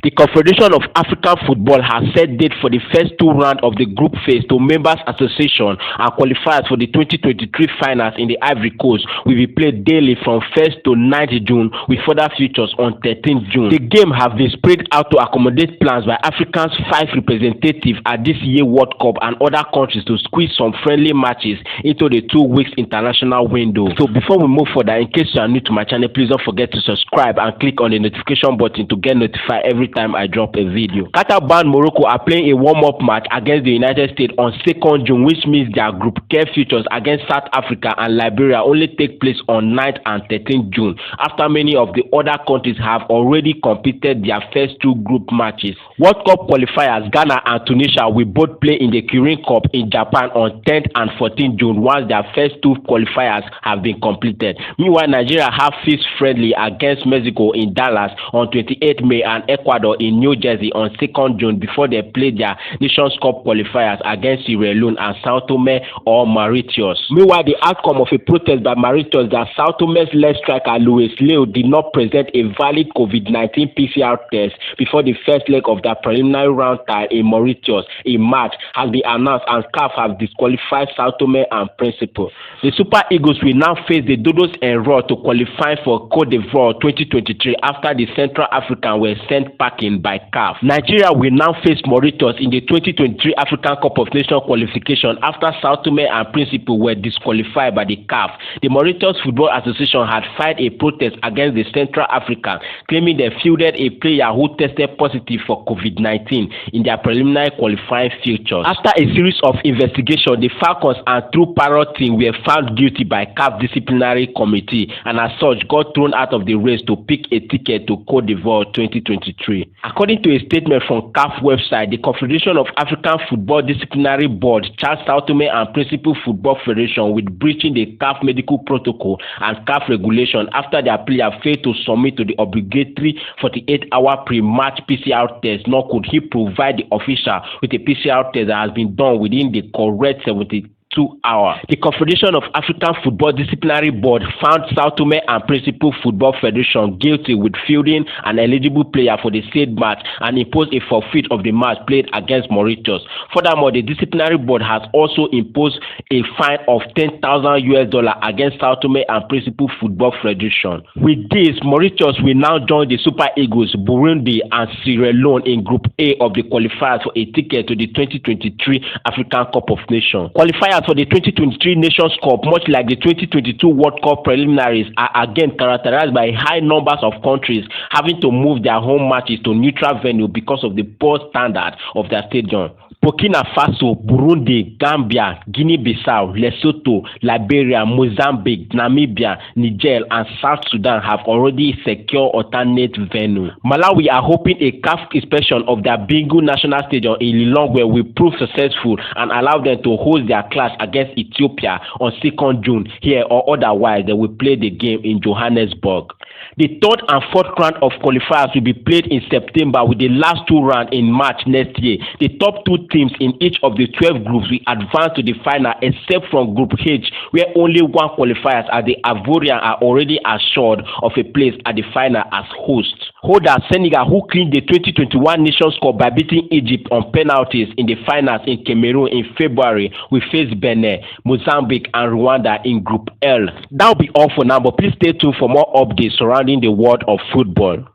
The Confederation of African Football has set date for the first two rounds of the group phase to Members Association, and qualifiers for the 2023 finals in the Ivory Coast will be played daily from 1st to 9th June, with further features on 13th June. The game has been spread out to accommodate plans by Africa's 5 representatives at this year's World Cup and other countries to squeeze some friendly matches into the 2 weeks international window. So before we move further, in case you are new to my channel, please don't forget to subscribe and click on the notification button to get notified every time I drop a video. Qatar-bound Morocco are playing a warm-up match against the United States on 2nd June, which means their Group K features against South Africa and Liberia only take place on 9th and 13th June, after many of the other countries have already completed their first 2 group matches. World Cup qualifiers Ghana and Tunisia will both play in the Kirin Cup in Japan on 10th and 14th June once their first 2 qualifiers have been completed. Meanwhile, Nigeria have fixed friendly against Mexico in Dallas on 28th May and Ecuador in New Jersey on 2nd June before they play their Nations Cup qualifiers against Sierra Leone and Sao Tome or Mauritius. Meanwhile, the outcome of a protest by Mauritius that Sao Tome's left striker Luis Leo did not present a valid COVID-19 PCR test before the first leg of the preliminary round tie in Mauritius in March has been announced, and CAF has disqualified Sao Tome and Principe. The Super Eagles will now face the Dodos en route to qualify for Cote d'Ivoire 2023 after the Central African were sent packing by CAF. Nigeria will now face Mauritius in the 2023 African Cup of Nations qualification after Sao Tome and Principe were disqualified by the CAF. The Mauritius Football Association had filed a protest against the Central African, claiming they fielded a player who tested positive for COVID-19 in their preliminary qualifying fixtures. After a series of investigations, the Falcons and True Parrot team were found guilty by CAF disciplinary committee and as such got thrown out of the race to pick a ticket to Cote d'Ivoire 2023. According to a statement from CAF website, the Confederation of African Football Disciplinary Board charged Sao Tome and Principe Football Federation with breaching the CAF medical protocol and CAF regulation after their player failed to submit to the obligatory 48-hour pre-match PCR test, nor could he provide the official with a PCR test that has been done within the correct 72 hours. The Confederation of African Football Disciplinary Board found Sao Tome and Principe Football Federation guilty with fielding an eligible player for the said match and imposed a forfeit of the match played against Mauritius. Furthermore, the disciplinary board has also imposed a fine of $10,000 against Sao Tome and Principe Football Federation. With this, Mauritius will now join the Super Eagles, Burundi, and Sierra Leone in Group A of the qualifiers for a ticket to the 2023 African Cup of Nations. Qualifiers for the 2023 Nations Cup, much like the 2022 World Cup preliminaries, are again characterized by high numbers of countries having to move their home matches to neutral venue because of the poor standard of their stadium. Burkina Faso, Burundi, Gambia, Guinea-Bissau, Lesotho, Liberia, Mozambique, Namibia, Niger, and South Sudan have already secured alternate venue. Malawi are hoping a CAF inspection of their Bingu National Stadium in Lilongwe will prove successful and allow them to host their clash against Ethiopia on 2nd June here, or otherwise they will play the game in Johannesburg. The 3rd and 4th round of qualifiers will be played in September, with the last 2 rounds in March next year. The top 2 teams in each of the 12 groups will advance to the final, except from Group H, where only 1 qualifiers as the Ivorians are already assured of a place at the final as hosts. Holders Senegal, who clinched the 2021 Nations Cup by beating Egypt on penalties in the finals in Cameroon in February, will face Benin, Mozambique, and Rwanda in Group L. That will be all for now, but please stay tuned for more updates surrounding the world of football.